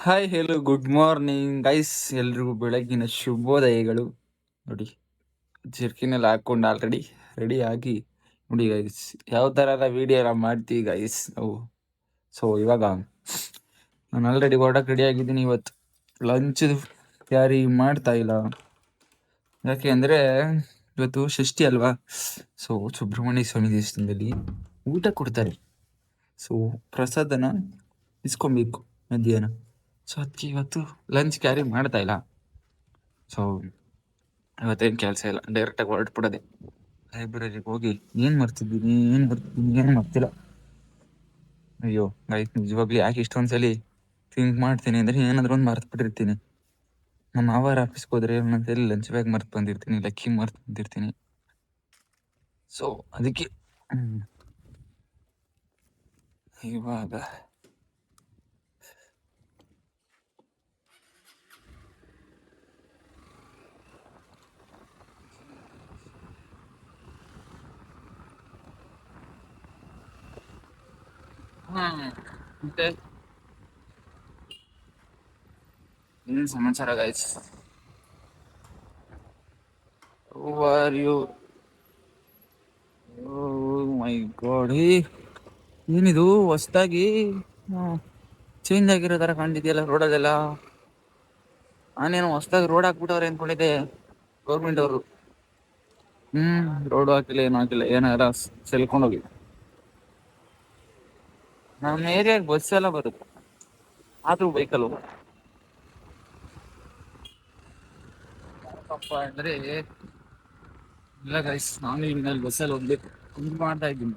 Hi hello good morning guys, ಎಲ್ರಿಗೂ ಬೆಳಗಿನ ಶುಭೋದಯಗಳು. ನೋಡಿ, ಜರ್ಕಿನೆಲ್ಲ ಹಾಕೊಂಡು ಆಲ್ರೆಡಿ ರೆಡಿ ಆಗಿ ನೋಡಿ ಗೈಸ್, ಯಾವ ಥರ ಎಲ್ಲ ವೀಡಿಯೋ ಎಲ್ಲ ಮಾಡ್ತೀವಿ ಗೈಸ್ ನಾವು. ಸೊ ಇವಾಗ ನಾನು ಆಲ್ರೆಡಿ ಹೊರಡಕ್ಕೆ ರೆಡಿ ಆಗಿದ್ದೀನಿ. ಇವತ್ತು ಲಂಚ್ ಕ್ಯಾರಿ ಮಾಡ್ತಾ ಇಲ್ಲ, ಯಾಕೆ ಅಂದರೆ ಇವತ್ತು ಷಷ್ಠಿ ಅಲ್ವಾ. ಸೊ ಸುಬ್ರಹ್ಮಣ್ಯ ಸ್ವಾಮಿ ದೇವಸ್ಥಾನದಲ್ಲಿ ಊಟ ಕೊಡ್ತಾರೆ. ಸೊ ಪ್ರಸಾದನ ಇಸ್ಕೊಬೇಕು ಮಧ್ಯಾಹ್ನ. ಸೊ ಅದಕ್ಕೆ ಇವತ್ತು ಲಂಚ್ ಕ್ಯಾರಿ ಮಾಡ್ತಾ ಇಲ್ಲ. ಸೊ ಇವತ್ತೇನು ಕೆಲಸ ಇಲ್ಲ, ಡೈರೆಕ್ಟಾಗಿ ಹೊರಟ್ಬಿಡೋದೆ. ಲೈಬ್ರರಿಗೆ ಹೋಗಿ ಏನು ಏನು ಮಾಡ್ತಿಲ್ಲ. ಅಯ್ಯೋ ಗೈಸ್, ನಿಜವಾಗ್ಲೂ ಯಾಕೆ ಇಷ್ಟೊಂದ್ಸಲಿ ಥಿಂಕ್ ಮಾಡ್ತೀನಿ ಅಂದರೆ ಏನಾದರೂ ಒಂದು ಮರ್ತು ಬಿಟ್ಟಿರ್ತೀನಿ. ನಮ್ಮ ಮಾವಾರ ಆಫೀಸ್ಗೆ ಹೋದ್ರೆ ಒಂದೊಂದ್ಸಲಿ ಲಂಚ್ ಬ್ಯಾಗ್ ಮರ್ತು ಬಂದಿರ್ತೀನಿ, ಲಕ್ಕಿ ಮರ್ತು ಬಂದಿರ್ತೀನಿ. ಸೊ ಅದಕ್ಕೆ ಇವಾಗ ಮತ್ತೆ ಏನು ಸಮಾಚಾರ guys? How are you? My God, ಏನಿದು ಹೊಸ್ದಾಗಿ ಚೇಂಜ್ ಆಗಿರೋ ಥರ ಕಾಣ್ತಿದೆಯಲ್ಲ ರೋಡಲ್ಲೆಲ್ಲ. ನಾನೇನು ಹೊಸ್ದಾಗಿ ರೋಡ್ ಹಾಕ್ಬಿಟ್ಟವ್ರೆ ಅಂದ್ಕೊಂಡಿದ್ದೆ ಗೌರ್ಮೆಂಟ್ ಅವರು. ರೋಡ್ ಹಾಕಿಲ್ಲ, ಏನು ಹಾಕಿಲ್ಲ, ಏನಾರ ಸೆಲ್ಕೊಂಡೋಗಿ. ನಮ್ಮ ಏರಿಯಾಗೆ ಬಸ್ ಎಲ್ಲ ಬರುತ್ತೆ, ಆದ್ರೂ ವೆಹಿಕಲ್ ಯಾಕಪ್ಪ ಅಂದ್ರೆ ಇಲ್ಲ ಗೈಸ್, ನಾನು ಇನ್ಮೇಲೆ ಬಸ್ಸಲ್ಲಿ ಹೋಗ್ಬೇಕು ಮಾಡ್ತಾ ಇದ್ದೀನಿ.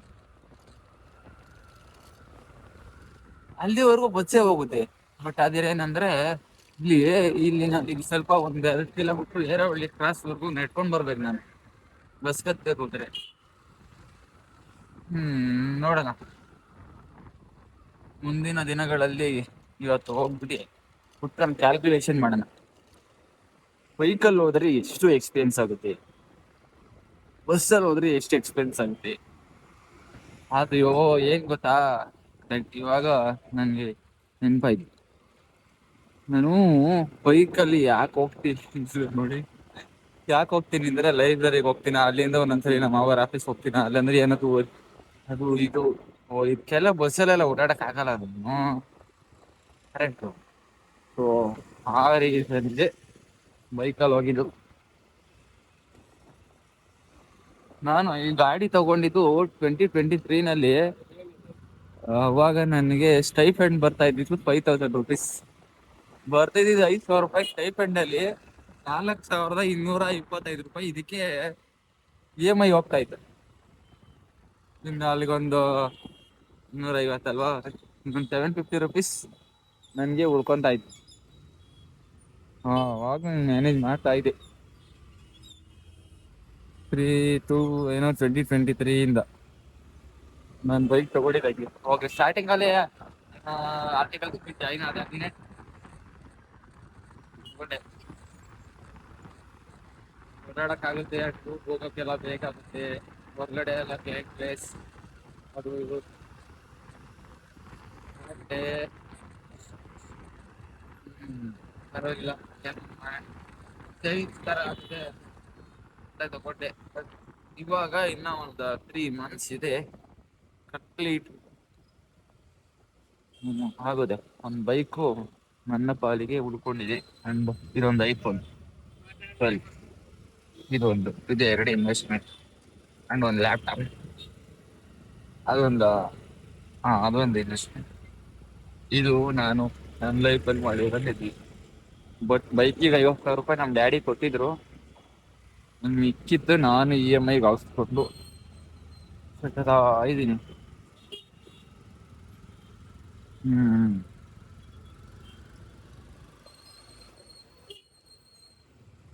ಅಲ್ಲಿವರೆಗೂ ಬಸ್ಸೇ ಹೋಗುತ್ತೆ, ಬಟ್ ಅದೇನಂದ್ರೆ ಇಲ್ಲಿ ಇಲ್ಲಿ ನಾನು ಇಲ್ಲಿ ಸ್ವಲ್ಪ ಒಂದ್ 2 ಕಿಲೋಮೀಟರ್ ಏರವಳ್ಳಿ ಕ್ರಾಸ್ವರೆಗೂ ನೆಟ್ಕೊಂಡ್ ಬರ್ಬೇಕು ನಾನು, ಬಸ್ ಕತ್ಬೇಕು ಹೋದ್ರೆ. ನೋಡೋಣ ಮುಂದಿನ ದಿನಗಳಲ್ಲಿ. ಇವತ್ತು ಹೋಗ್ಬಿಟ್ಟು ಕುತ್ಕೊಂಡು ಕ್ಯಾಲ್ಕುಲೇಷನ್ ಮಾಡೋಣ, ವೆಹಿಕಲ್ ಹೋದ್ರೆ ಎಷ್ಟು ಎಕ್ಸ್ಪೆನ್ಸ್ ಆಗುತ್ತೆ, ಬಸ್ಸಲ್ಲಿ ಹೋದ್ರೆ ಎಷ್ಟು ಎಕ್ಸ್ಪೆನ್ಸ್ ಆಗುತ್ತೆ. ಅದು ಏನ್ ಗೊತ್ತಾ, ಇವಾಗ ನನಗೆ ನೆನಪಾಯ್ತು, ನಾನು ಬೈಕಲ್ಲಿ ಯಾಕೆ ಹೋಗ್ತೀನಿ ನೋಡಿ. ಯಾಕೆ ಹೋಗ್ತೀನಿ ಅಂದ್ರೆ ಲೈಬ್ರರಿಗೆ ಹೋಗ್ತೀನಿ, ಅಲ್ಲಿಂದ ಒಂದೊಂದ್ಸರಿ ನಮ್ಮ ಅವರ ಆಫೀಸ್ ಹೋಗ್ತೀನಿ, ಅಲ್ಲಂದ್ರೆ ಏನಾದ್ರು ಅದು ಇದು ಇದಕ್ಕೆಲ್ಲ ಬಸ್ಸಲ್ಲೆಲ್ಲ ಓಡಾಡಕ್ ಆಗಲ್ಲ. ಅದು ಕರೆಕ್ಟು. ಸೊ ಆ ರೀಸನ್ಗೆ ಬೈಕಲ್ಲಿ ಹೋಗಿದ್ದು. ನಾನು ಈ ಗಾಡಿ ತಗೊಂಡಿದ್ದು 2023ನಲ್ಲಿ. ಅವಾಗ ನನಗೆ ಸ್ಟೈಫಂಡ್ ಬರ್ತಾ ಇದ್ದಿದ್ದು 5000 ರುಪೀಸ್ ಬರ್ತಿದ್ದು. 5,000 ರೂಪಾಯಿ ಸ್ಟೈಫಂಡ್ ಅಲ್ಲಿ 4,225 ರೂಪಾಯಿ ಇದಕ್ಕೆ EMI ಹೋಗ್ತಾ ಇತ್ತು. ಇನ್ನು ಅಲ್ಲಿಗೊಂದು 250 ಅಲ್ವಾ, ಇನ್ನೊಂದು 750 ರುಪೀಸ್ ನನಗೆ ಉಳ್ಕೊಂತ ಇತ್ತು. ಅವಾಗ ಮ್ಯಾನೇಜ್ ಮಾಡ್ತಾ ಇದ್ದೆ. 2023 ನಾನು ಬೈಕ್ ತಗೊಂಡಿದ್ದಾಗಿ ಅವಾಗ ಸ್ಟಾರ್ಟಿಂಗ್ ಅಲ್ಲಿ ಆರ್ಟಿಕಲ್ ಜಾಯಿನ್ ಆದ ತಗೊಂಡೆ. ಓಡಾಡಕ್ಕಾಗುತ್ತೆ, ಟೂರ್ ಹೋಗೋಕ್ಕೆಲ್ಲ ಬೇಕಾಗುತ್ತೆ, ಹೊರಗಡೆ ಎಲ್ಲ ಪ್ಲೇಸ್ ಅದು ಇದು ಮತ್ತೆ ಪರವಾಗಿಲ್ಲ, ಸೇವಿಂಗ್ಸ್ ಥರ ಆಗುತ್ತೆ ಅಂತ ತಗೊಂಡೆ. ಬಟ್ ಇವಾಗ ಇನ್ನ ಒಂದು 3 ಮಂತ್ಸ್ ಇದೆ ಕಂಪ್ಲೀಟ್ ಆಗೋದೆ. ಒಂದು ಬೈಕು ನನ್ನ ಪಾಲಿಗೆ ಉಳ್ಕೊಂಡಿದೆ, ಅಂಡ್ ಇದೊಂದು ಐಫೋನ್ 12, ಇದು 2 ಇನ್ವೆಸ್ಟ್ಮೆಂಟ್ ಅಂಡ್ ಒಂದು ಲ್ಯಾಪ್ಟಾಪ್, ಅದೊಂದು ಇನ್ವೆಸ್ಟ್ಮೆಂಟ್. ಇದು ನಾನು ನನ್ನ ಲೈಫಲ್ಲಿ ಮಾಡಿರೋದಿದ್ವಿ. ಬಟ್ ಬೈಕಿಗೆ 50,000 ರೂಪಾಯಿ ನಮ್ಮ ಡ್ಯಾಡಿ ಕೊಟ್ಟಿದ್ರು, ಮಿಕ್ಕಿದ್ದು ನಾನು EMI ಹಾಕ್ಸ್ಕೊಂಡು ಕಟ್ತಾ ಇದ್ದೀನಿ.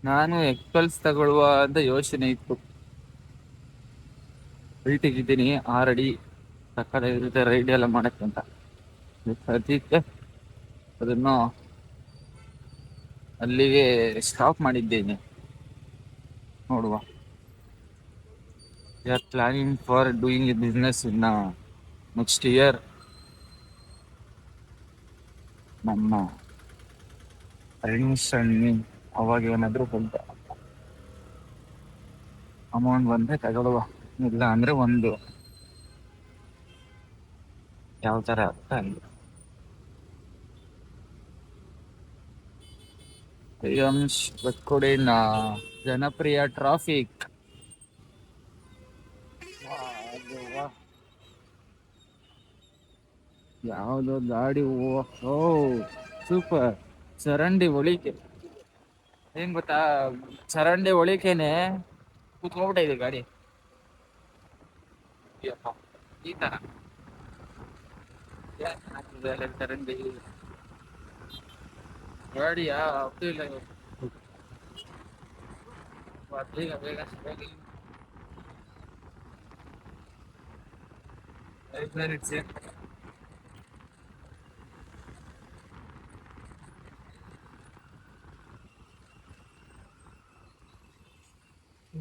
ನಾನು ಎಕ್ಸ್ಪಲ್ಸ್ ತಗೊಳ್ಳುವ ಅಂತ ಯೋಚನೆ ಇತ್ತು. ಇದ್ದೀನಿ 6 ಅಡಿ ಸಕ್ಕತ್ತಾಗಿರುತ್ತೆ ರೈಡ್ ಎಲ್ಲ ಮಾಡಕ್ಕೆ ಅಂತ. ಸದ್ಯಕ್ಕೆ ಅದನ್ನು ಅಲ್ಲಿಗೆ ಸ್ಟಾಪ್ ಮಾಡಿದ್ದೇನೆ. ನೋಡುವ, we are planning for doing A business in next year. ನಮ್ಮ ಫ್ರೆಂಡ್ಸ್ ಅವಾಗ ಏನಾದ್ರು ಬಂತ ಅಮೌಂಟ್ ಬಂದ್ರೆ ತಗೊಳ್ಳುವ, ಇಲ್ಲ ಅಂದ್ರೆ ಒಂದು ಯಾವ ತರ ಅಂತ ಅಲ್ಲಿ ಬೆಕ್ಕೊಡಿನ ಜನಪ್ರಿಯ ಟ್ರಾಫಿಕ್. ಯಾವ್ದೋ ಗಾಡಿ, ಓ ಸೂಪರ್. ಚರಂಡಿ ಒಳಿಕೆ ಏನ್ ಗೊತ್ತಾ, ಚರಂಡಿ ಒಳಿಕೆನೆ ಕುತ್ಕೊಂಡ್ಬಿಟ್ಟೆ ಇದೆ ಗಾಡಿ. ಈ ತರ ಚರಂಡಿ ಗಾಡಿಯಾ ಅದು ಇಲ್ಲ ಬೇಗ ಬೇಗ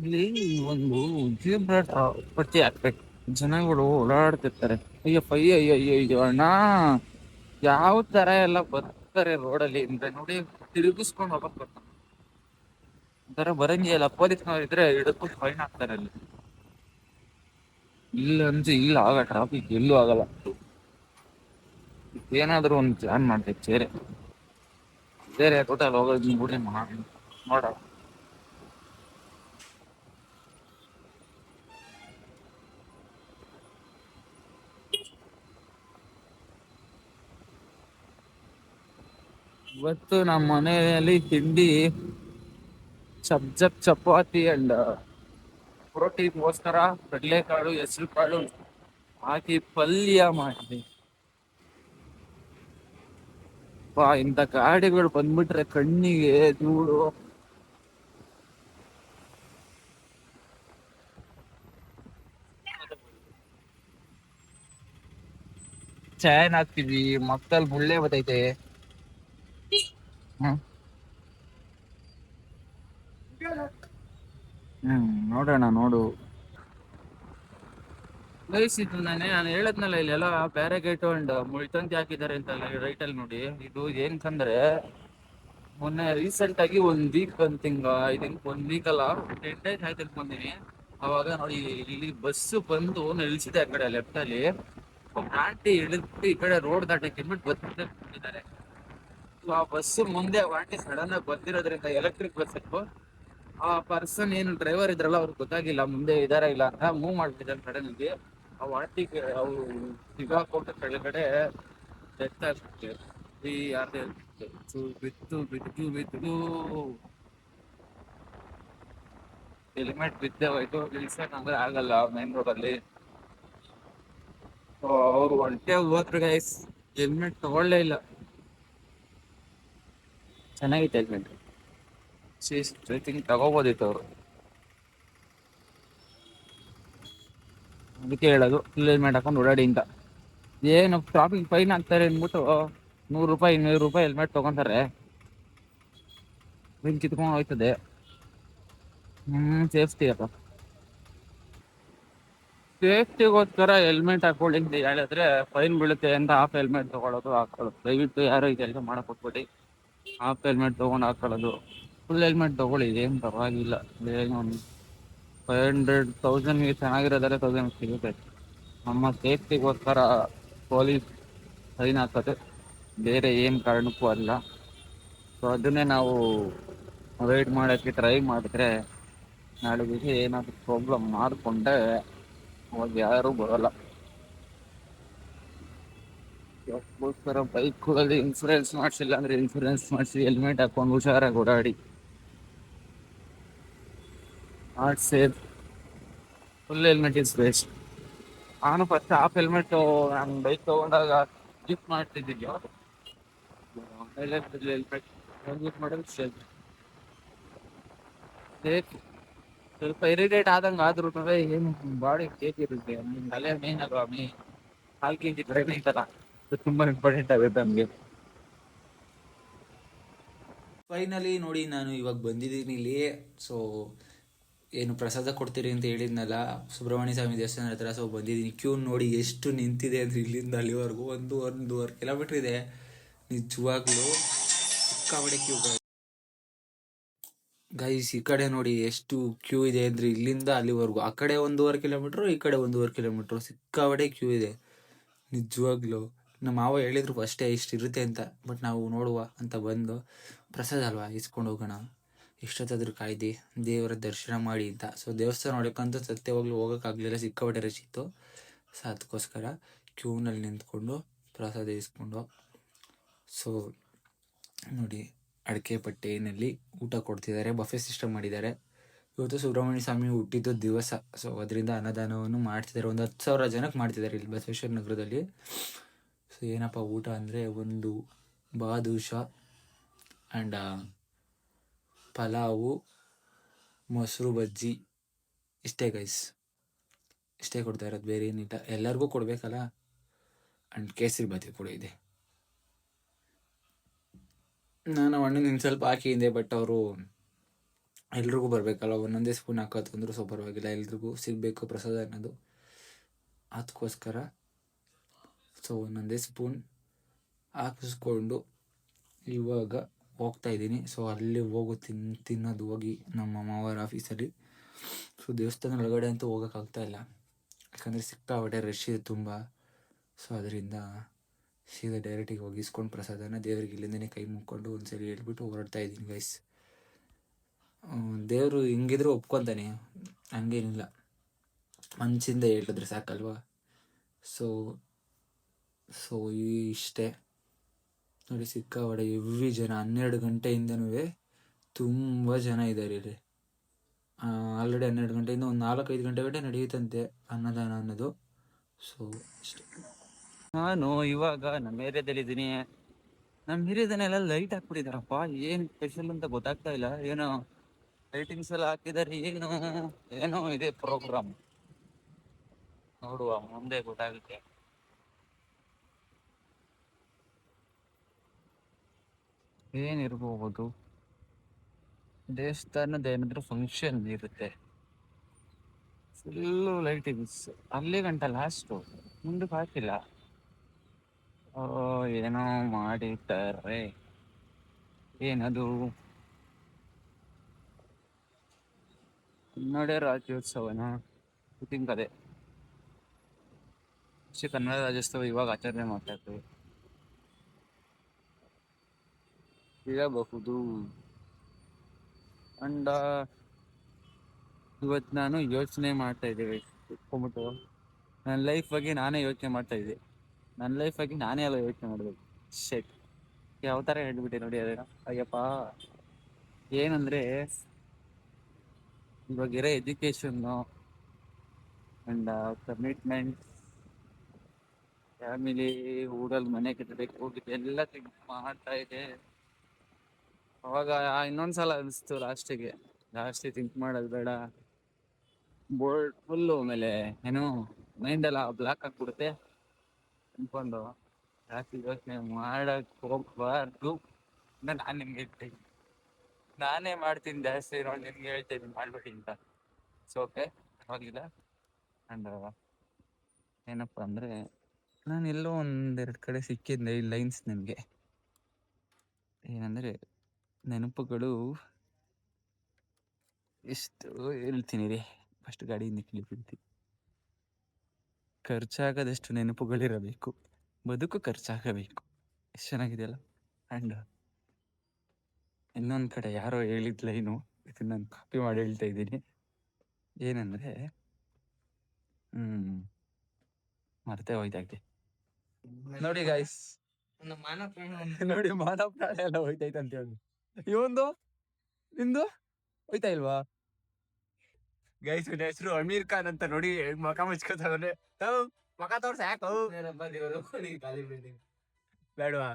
ಇಲ್ಲಿ ಒಂದು ಜೀಬ್ರಾ ಪಟ್ಟಿ ಹಾಕ್ಬೇಕು, ಜನಗಳು ಓಡಾಡ್ತಿರ್ತಾರೆ. ಅಯ್ಯಪ್ಪ ಅಯ್ಯೋ ಅಣ್ಣ, ಯಾವ ತರ ಎಲ್ಲ ಬರ್ತಾರೆ ರೋಡಲ್ಲಿ ಅಂದ್ರೆ ನೋಡಿ, ತಿರುಗಿಸ್ಕೊಂಡು ಹೋಗಕ್ ಬರ್ತಾರೆ. ಒಂಥರ ಬರಂಗಿಲ್ಲ, ಪೊಲೀಸ್ನವ್ರು ಇದ್ರೆ ಹಿಡಿದ್ಬಿಟ್ಟು ಫೈನ್ ಹಾಕ್ತಾರೆ ಅಲ್ಲಿ. ಇಲ್ಲ ಅಂದ್ರೆ ಇಲ್ಲ ಆಗ ಟ್ರಾಫಿಕ್ ಎಲ್ಲೂ ಆಗಲ್ಲ. ಏನಾದ್ರು ಒಂದು ಪ್ಲಾನ್ ಮಾಡ್ಬೇಕು, ಬೇರೆ ಟೋಟಲ್ ಹೋಗೋದು ಬಿಡಿ ನೋಡ. ಇವತ್ತು ನಮ್ಮ ಮನೆಯಲ್ಲಿ ತಿಂಡಿ ಚಪಾತಿ ಅಂಡ್ ಪ್ರೋಟೀನ್ಗೋಸ್ಕರ ಕಡಲೆಕಾಳು, ಹೆಸರು ಕಾಳು ಹಾಕಿ ಪಲ್ಯ ಮಾಡಿದೆ. ಇಂಥ ಗಾಡಿಗಳು ಬಂದ್ಬಿಟ್ರೆ ಕಣ್ಣಿಗೆ ಧೂಳು. ಚೈನ್ ಹಾಕ್ತಿದ್ವಿ, ಮಕ್ಕದಲ್ಲಿ ಮುಳ್ಳೆ ಬತ್ತೈತೆ. ನೋಡೋಣ ನೋಡು. ಇದು ನಾನು ಹೇಳದ್ನಲ್ಲ, ಇಲ್ಲೆಲ್ಲ ಬ್ಯಾರಿಗೇಟ್ ಅಂಡ್ ಮುಳ್ತಂತಿ ಹಾಕಿದ್ದಾರೆ ಅಂತ ರೈಟ್ ಅಲ್ಲಿ ನೋಡಿ. ಇದು ಏನಂದ್ರೆ ಮೊನ್ನೆ ರೀಸೆಂಟ್ ಆಗಿ ಒಂದ್ ವೀಕ್ ಒಂದ್ ವೀಕ್ ಅಲ್ಲ 10 days ಆಯ್ತು ಬಂದಿನಿ. ಅವಾಗ ನೋಡಿ ಇಲ್ಲಿ ಬಸ್ ಬಂದು ನಿಲ್ಸಿದೆ ಆ ಕಡೆ ಲೆಫ್ಟ್ ಅಲ್ಲಿ. ಆಂಟಿ ಇಳಿದ್ಬಿಟ್ಟು ಈ ಕಡೆ ರೋಡ್ ದಾಟಕ್ಕೆ ಬಂದಿದ್ದಾರೆ. ಆ ಬಸ್ ಮುಂದೆ ಆಂಟಿ ಸಡನ್ ಆಗಿ ಬಂದಿರೋದ್ರಿಂದ ಎಲೆಕ್ಟ್ರಿಕ್ ಬಸ್ ಇತ್ತು. ಆ ಪರ್ಸನ್ ಏನು ಡ್ರೈವರ್ ಇದ್ರಲ್ಲ ಅವ್ರಿಗೆ ಗೊತ್ತಾಗಿಲ್ಲ ಮುಂದೆ ಇದಾರ ಇಲ್ಲ ಅಂತ ಮೂವ್ ಮಾಡ್ತಿದ್ದಾರೆ ಸಡನ್ ಆಗಿ. ಆ ವಾಟಿಗೆ ಅವ್ರು ಸಿಗಾಕೊಂಡು ಕೆಳಗಡೆ ಡೆತ್ ಆಗ್ಬಿಟ್ಟೆ. ಬಿತ್ತು ಹೆಲ್ಮೆಟ್ ಬಿದ್ದೆ ಹೋಯ್ತು. ನಿಲ್ಸಕ್ ಅಂದ್ರೆ ಆಗಲ್ಲ ಮೈನ್ ರೋಡ್ ಅಲ್ಲಿ. ಅವ್ರು ಒಂಟೆ ಹೋದ್ರು ಗೈಸ್, ಹೆಲ್ಮೆಟ್ ತಗೊಳ್ಳೇ ಇಲ್ಲ. ಚೆನ್ನಾಗಿತ್ತು ಹೆಲ್ಮೆಟ್, ತಗೋಬೋದಿತ್ತು ಅವರು. ಅದಕ್ಕೆ ಹೇಳೋದು ಫುಲ್ ಹೆಲ್ಮೆಟ್ ಹಾಕೊಂಡು ಓಡಾಡಿ ಅಂತ. ಏನು ಟ್ರಾಫಿಕ್ ಫೈನ್ ಹಾಕ್ತಾರೆ ಅಂದ್ಬಿಟ್ಟು 100 ರೂಪಾಯಿ 200 ರೂಪಾಯಿ ಹೆಲ್ಮೆಟ್ ತಗೊಂತಾರೆ, ಫೈನ್ ಕಿತ್ಕೊಂಡು ಹೋಯ್ತದೆ. ಸೇಫ್ಟಿ ಅಪ್ಪ, ಸೇಫ್ಟಿಗೋಸ್ಕರ ಹೆಲ್ಮೆಟ್ ಹಾಕೊಳ್ಳಿ ಅಂತ ಹೇಳಿದ್ರೆ ಫೈನ್ ಬೀಳುತ್ತೆ ಅಂತ ಹಾಫ್ ಹೆಲ್ಮೆಟ್ ತಗೊಳ್ಳೋದು ಹಾಕೊಳ್ಳೋದು. ದಯವಿಟ್ಟು ಯಾರೋ ಇದೆಲ್ಲ ಮಾಡಕ್ ಹೋಗ್ಬೇಡಿ. ಹಾಫ್ ಹೆಲ್ಮೆಟ್ ತಗೊಂಡು ಹಾಕೊಳ್ಳೋದು, ಫುಲ್ ಹೆಲ್ಮೆಟ್ ತಗೊಳ್ಳಿ, ಏನು ಪರವಾಗಿಲ್ಲ. ಏನು 500,000 ಚೆನ್ನಾಗಿರೋದಾದ್ರೆ 1000 ಸಿಗುತ್ತೆ. ನಮ್ಮ ಸೇಫ್ಟಿಗೋಸ್ಕರ ಪೊಲೀಸ್ ಫೈನ್ ಹಾಕೋದು, ಬೇರೆ ಏನು ಕಾರಣಕ್ಕೂ ಅಲ್ಲ. ಸೊ ಅದನ್ನೇ ನಾವು ಅವಾಯ್ಡ್ ಮಾಡೋಕ್ಕೆ ಟ್ರೈ ಮಾಡಿದ್ರೆ ನಾಳೆ ದಿವಸ ಏನಾದರೂ ಪ್ರಾಬ್ಲಮ್ ಮಾಡಿಕೊಂಡ್ರೆ ಅವಾಗ ಯಾರೂ ಬರೋಲ್ಲ. ಅದಕ್ಕೋಸ್ಕರ ಬೈಕ್ಗಳಲ್ಲಿ ಇನ್ಸೂರೆನ್ಸ್ ಮಾಡಿಸಿಲ್ಲ ಅಂದರೆ ಇನ್ಸೂರೆನ್ಸ್ ಮಾಡಿಸಿ, ಹೆಲ್ಮೆಟ್ ಹಾಕೊಂಡು ಹುಷಾರಾಗಿ ಓಡಾಡಿ. Not safe, full helmet is best. ನಾನು ಫಸ್ಟ್ ಹಾಫ್ ಹೆಲ್ಮೆಟ್ ನಾನು ಬೈಕ್ ತೊಗೊಂಡಾಗ ಯೂಸ್ ಮಾಡ್ತಿದ್ದಿದ್ದೆ. ಹೆಲ್ಮೆಟ್ ಯೂಸ್ ಮಾಡೋದು ಸೇಫ್. ಸ್ವಲ್ಪ ಇರಿಟೇಟ್ ಆದಂಗೆ ಆದ್ರೂ ಏನು ಬಾಡಿ ಕೇಕಿರುತ್ತೆ, ತಲೆ ಮೇನ್ ಅಲ್ವಾ, ಕಾಲ್ ಕೆಜಿ ಡ್ರೈವಿಂಗ್ ತರ ತುಂಬಾ ಇಂಪಾರ್ಟೆಂಟ್ ಆಗುತ್ತೆ ನಮಗೆ. ಫೈನಲಿ ನೋಡಿ, ನಾನು ಇವಾಗ ಬಂದಿದ್ದೀನಿ ಇಲ್ಲಿ. ಸೊ ಏನು ಪ್ರಸಾದ ಕೊಡ್ತೀರಿ ಅಂತ ಹೇಳಿದ್ನಲ್ಲ ಸುಬ್ರಹ್ಮಣ್ಯ ಸ್ವಾಮಿ ದೇವಸ್ಥಾನ ಹತ್ರ. ಸೊ ಬಂದಿದ್ದೀನಿ. ಕ್ಯೂ ನೋಡಿ ಎಷ್ಟು ನಿಂತಿದೆ ಅಂದರೆ ಇಲ್ಲಿಂದ ಅಲ್ಲಿವರೆಗೂ 1.5 ಕಿಲೋಮೀಟರ್ ಇದೆ. ನಿಜವಾಗ್ಲೂ ಸಿಕ್ಕಾಬಡೆ ಕ್ಯೂ. ಗೈಸ್ ಈ ಕಡೆ ನೋಡಿ ಎಷ್ಟು ಕ್ಯೂ ಇದೆ ಅಂದ್ರೆ ಇಲ್ಲಿಂದ ಅಲ್ಲಿವರೆಗೂ. ಆ ಕಡೆ 1.5 ಕಿಲೋಮೀಟ್ರು, ಈ ಕಡೆ 1.5 ಕಿಲೋಮೀಟ್ರು, ಸಿಕ್ಕಾಪಟ್ಟೆ ಕ್ಯೂ ಇದೆ ನಿಜವಾಗ್ಲೂ. ನಮ್ಮ ಮಾವ ಹೇಳಿದ್ರು ಅಷ್ಟೇ ಇಷ್ಟು ಇರುತ್ತೆ ಅಂತ, ಬಟ್ ನಾವು ನೋಡುವ ಅಂತ ಬಂದು ಪ್ರಸಾದ ಅಲ್ವಾ ಇಸ್ಕೊಂಡು ಹೋಗೋಣ, ಎಷ್ಟೊತ್ತಾದ್ರೂ ಕಾಯ್ದು ದೇವರ ದರ್ಶನ ಮಾಡಿ ಅಂತ. ಸೊ ದೇವಸ್ಥಾನ ನೋಡೋಕ್ಕಂತೂ ಸತ್ಯವಾಗ್ಲೂ ಹೋಗೋಕ್ಕಾಗಲಿಲ್ಲ, ಸಿಕ್ಕಾಪಟ್ಟೆ ರಶ್ ಇತ್ತು. ಸೊ ಅದಕ್ಕೋಸ್ಕರ ಕ್ಯೂನಲ್ಲಿ ನಿಂತ್ಕೊಂಡು ಪ್ರಸಾದ ಇಸ್ಕೊಂಡು. ಸೊ ನೋಡಿ ಅಡಿಕೆ ಪಟ್ಟೆಯಲ್ಲಿ ಊಟ ಕೊಡ್ತಿದ್ದಾರೆ, ಬಫೆ ಸಿಸ್ಟಮ್ ಮಾಡಿದ್ದಾರೆ. ಇವತ್ತು ಸುಬ್ರಹ್ಮಣ್ಯ ಸ್ವಾಮಿ ಹುಟ್ಟಿದ್ದು ದಿವಸ, ಸೊ ಅದರಿಂದ ಅನ್ನದಾನವನ್ನು ಮಾಡ್ತಿದ್ದಾರೆ. ಒಂದು 10,000 ಜನಕ್ಕೆ ಮಾಡ್ತಿದ್ದಾರೆ ಇಲ್ಲಿ ಬಸವೇಶ್ವರ ನಗರದಲ್ಲಿ. ಸೊ ಏನಪ್ಪ ಊಟ ಅಂದರೆ ಒಂದು ಬಾದುಷಾ ಆ್ಯಂಡ್ ಪಲಾವು, ಮೊಸರು ಬಜ್ಜಿ, ಇಷ್ಟೇ ಗೈಸ್, ಇಷ್ಟೇ ಕೊಡ್ತಾ ಇರೋದು, ಬೇರೆ ಏನಿಲ್ಲ. ಎಲ್ಲರಿಗೂ ಕೊಡಬೇಕಲ್ಲ. ಆ್ಯಂಡ್ ಕೇಸರಿ ಬಾತಿ ಕೂಡ ಇದೆ. ನಾನು ಅಣ್ಣನ ಇನ್ನು ಸ್ವಲ್ಪ ಹಾಕಿದ್ದೆ, ಬಟ್ ಅವರು ಎಲ್ರಿಗೂ ಬರಬೇಕಲ್ಲ, ಒಂದೊಂದೇ ಸ್ಪೂನ್ ಹಾಕೋತಂದ್ರು ಸೊ ಪರವಾಗಿಲ್ಲ, ಎಲ್ರಿಗೂ ಸಿಗಬೇಕು ಪ್ರಸಾದ ಅನ್ನೋದು, ಅದಕ್ಕೋಸ್ಕರ ಸೊ ಒಂದೊಂದೇ ಸ್ಪೂನ್ ಹಾಕಿಸ್ಕೊಂಡು ಇವಾಗ ಹೋಗ್ತಾ ಇದ್ದೀನಿ. ಸೊ ಅಲ್ಲಿ ತಿನ್ನೋದು ಹೋಗಿ ನಮ್ಮ ಮಾವರ ಆಫೀಸಲ್ಲಿ. ಸೊ ದೇವಸ್ಥಾನ ಒಳಗಡೆ ಅಂತೂ ಹೋಗೋಕ್ಕಾಗ್ತಾ ಇಲ್ಲ, ಯಾಕಂದರೆ ಸಿಕ್ಕಾಪಟ್ಟೆ ರಶ್ ಇದೆ ತುಂಬ. ಸೊ ಅದರಿಂದ ಸೀದಾ ಡೈರೆಕ್ಟಿಗೆ ಹೋಗಿ ಇಸ್ಕೊಂಡು ಪ್ರಸಾದನ ದೇವ್ರಿಗೆ ಇಲ್ಲಿಂದನೇ ಕೈ ಮುಕ್ಕೊಂಡು ಒಂದ್ಸರಿ ಹೇಳ್ಬಿಟ್ಟು ಹೊರಡ್ತಾ ಇದ್ದೀನಿ ಗೈಸ್. ದೇವರು ಹಿಂಗಿದ್ರು ಒಪ್ಕೊತಾನೆ, ಹಂಗೇನಿಲ್ಲ, ಮನಸ್ಸಿಂದ ಹೇಳಿದ್ರೆ ಸಾಕಲ್ವಾ. ಸೊ ಇಷ್ಟೇ ನೋಡಿ, ಸಿಕ್ಕಾಪಟ್ಟೆ ಎವ್ರಿ ಜನ 12 ಗಂಟೆಯಿಂದನೂ ತುಂಬ ಜನ ಇದ್ದಾರೆ ಇಲ್ಲಿ. ಆಲ್ರೆಡಿ 12 ಗಂಟೆಯಿಂದ ಒಂದು 4-5 ಗಂಟೆ ನಡೆಯುತ್ತಂತೆ ಅನ್ನದಾನ ಅನ್ನೋದು. ಸೊ ಅಷ್ಟೇ. ನಾನು ಇವಾಗ ನಮ್ಮ ಏರಿಯಾದಲ್ಲಿದ್ದೀನಿ. ನಮ್ಮ ಏರಿಯಾದನ್ನೆಲ್ಲ ಲೈಟ್ ಹಾಕ್ಬಿಟ್ಟಿದಾರಪ್ಪ, ಏನು ಸ್ಪೆಷಲ್ ಅಂತ ಗೊತ್ತಾಗ್ತಾ ಇಲ್ಲ. ಏನೋ ಲೈಟಿಂಗ್ಸ್ ಎಲ್ಲ ಹಾಕಿದ್ದಾರೆ, ಏನೋ ಇದೆ ಪ್ರೋಗ್ರಾಮ್, ನೋಡುವ ಮುಂದೆ ಗೊತ್ತಾಗುತ್ತೆ. ಏನಿರ್ಬೋದು, ದೇವಸ್ಥಾನದ ಏನಾದರೂ ಫಂಕ್ಷನ್ ಇರುತ್ತೆ, ಫುಲ್ಲು ಲೈಟಿಂಗ್ಸ್ ಅಲ್ಲಿ ಗಂಟ ಲಾಸ್ಟು, ಮುಂದಕ್ಕೆ ಹಾಕಿಲ್ಲ. ಏನೋ ಮಾಡಿದ್ದಾರೆ, ಏನದು ಕನ್ನಡ ರಾಜ್ಯೋತ್ಸವನ, ಥಿಂಕ್ ಅದೇ ಕನ್ನಡ ರಾಜ್ಯೋತ್ಸವ ಇವಾಗ ಆಚರಣೆ ಮಾಡ್ತಾ ಇರ್ತೀವಿ ಇರಬಹುದು. ಅಂಡ್ ಇವತ್ತು ನಾನು ಯೋಚನೆ ಮಾಡ್ತಾ ಇದ್ದೇವೆ ಕುತ್ಕೊಂಡ್ಬಿಟ್ಟು, ನನ್ನ ಲೈಫ್ ಬಗ್ಗೆ ನಾನೇ ಯೋಚನೆ ಮಾಡ್ತಾ ಇದ್ದೆ. ನನ್ನ ಲೈಫ್ ಬಗ್ಗೆ ನಾನೇ ಅಲ್ಲ ಯೋಚನೆ ಮಾಡಬೇಕು. ಶೆಟ್ ಯಾವ ಥರ ಹೇಳ್ಬಿಟ್ಟೆ ನೋಡಿ ಅದೇನೋ. ಅಯ್ಯಪ್ಪ, ಏನಂದರೆ ಇವಾಗಿರೋ ಎಜುಕೇಷನ್ನು ಆ್ಯಂಡ್ ಕಮಿಟ್ಮೆಂಟ್, ಫ್ಯಾಮಿಲಿ, ಊರಲ್ಲಿ ಮನೆ ಕಟ್ಟಬೇಕು ಹೋಗಿದ್ದು ಎಲ್ಲ ಥಿಂಕ್ ಮಾಡ್ತಾ ಇದೆ. ಅವಾಗ ಇನ್ನೊಂದ್ಸಲ ಅನಿಸ್ತು ಲಾಸ್ಟಿಗೆ ಥಿಂಕ್ ಮಾಡೋದು ಬೇಡ, ಬೋರ್ಡ್ ಫುಲ್ಲು ಆಮೇಲೆ ಏನೋ ಮೈಂಡೆಲ್ಲ ಬ್ಲಾಕ್ ಆಗಿಬಿಡುತ್ತೆ ಅನ್ಕೊಂಡು ಜಾಸ್ತಿ ಯೋಚನೆ ಮಾಡಕ್ಕೆ ಹೋಗ್ಬಾರ್ದು. ನಾನು ನಿಮ್ಗೆ ಹೇಳ್ತೀನಿ, ನಾನೇ ಮಾಡ್ತೀನಿ ಜಾಸ್ತಿ, ನೋಡಿ ನಿಮ್ಗೆ ಹೇಳ್ತಾ ಇದ್ದೀನಿ ಮಾಡ್ಬೇಡಿ ಅಂತ. ಸೊ ಓಕೆ, ಪರವಾಗಿಲ್ಲ. ಆ್ಯಂಡ್ ಏನಪ್ಪ ಅಂದರೆ, ನಾನು ಎಲ್ಲೋ 1-2 ಕಡೆ ಸಿಕ್ಕಿದ್ದೆ ಈ ಲೈನ್ಸ್ ನಿಮಗೆ. ಏನಂದರೆ, ನೆನಪುಗಳು ಎಷ್ಟು ಹೇಳ್ತೀನಿ ರೀ, ಫಸ್ಟ್ ಗಾಡಿಯಿಂದ ಇಳಿಬಿಡ್ತೀನಿ. ಖರ್ಚಾಗದಷ್ಟು ನೆನಪುಗಳಿರಬೇಕು, ಬದುಕು ಖರ್ಚಾಗಬೇಕು. ಎಷ್ಟು ಚೆನ್ನಾಗಿದೆಯಲ್ಲ. ಆ್ಯಂಡ್ ಇನ್ನೊಂದು ಕಡೆ ಯಾರೋ ಹೇಳಿದ ಲೈನು, ಇದನ್ನು ನಾನು ಕಾಪಿ ಮಾಡಿ ಹೇಳ್ತಾ ಇದ್ದೀನಿ. ಏನಂದರೆ, ಮರ್ತೇ ಹೋಯ್ತಾಗೆ ನೋಡಿ ಗಾಯ್ಸ್, ನೋಡಿ ಮಾನವ ಪ್ರಾಣ ಎಲ್ಲ ಹೋಯ್ತೈತೆ ಅಂತ ಹೇಳಿ, ಇವಂದು ನಿಂದು ಹೋಯ್ತಾ ಇಲ್ವಾ ಗೈಸ್? ಹೆಸರು ಅಮೀರ್ ಖಾನ್ ಅಂತ, ನೋಡಿ ಮಕ ಮುಚ್ಕೋತಾವನೆ, ಮಕ ತೋರ್ಸ ಯಾಕೋ ಬೇಡವಾ.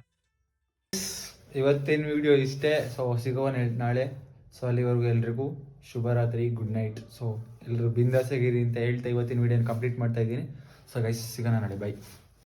ಇವತ್ತಿನ ವಿಡಿಯೋ ಇಷ್ಟೇ. ಸೊ ಸಿಗೋಣ ನಾಳೆ. ಸೊ ಅಲ್ಲಿವರೆಗೂ ಎಲ್ರಿಗೂ ಶುಭರಾತ್ರಿ, ಗುಡ್ ನೈಟ್. ಸೊ ಎಲ್ಲರೂ ಬಿಂದಾಸಾಗಿರಿ ಅಂತ ಹೇಳ್ತಾ ಇವತ್ತಿನ ವಿಡಿಯೋನ ಕಂಪ್ಲೀಟ್ ಮಾಡ್ತಾ ಇದ್ದೀನಿ. ಸೊ ಗೈಸ್ ಸಿಗೋಣ ನಾಳೆ, ಬೈ.